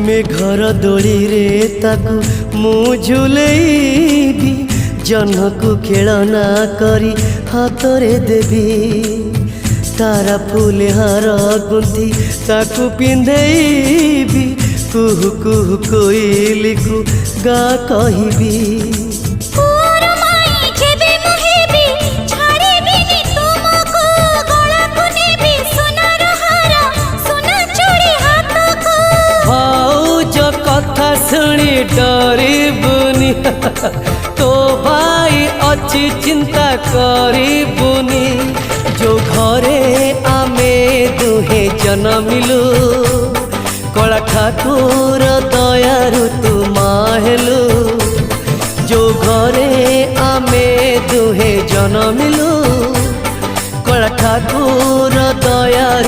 मेघर दोली रे ताकू मु झुलेबी जह्नकू खेलना करी हाथरे देवी तारा फूल हार गुंथी ताकू पिंधेबी कुहू कुहू कोइली को गा कहबी कथा शुणी डरबुनी तो भाई अच्छी चिंता करबुनी जो घरे आमे दुहे जन्मिलु कला ठाकुर दयारु तू माहेलु जो घरे आमे दुहे जन्मिलु कला ठाकुर दयारु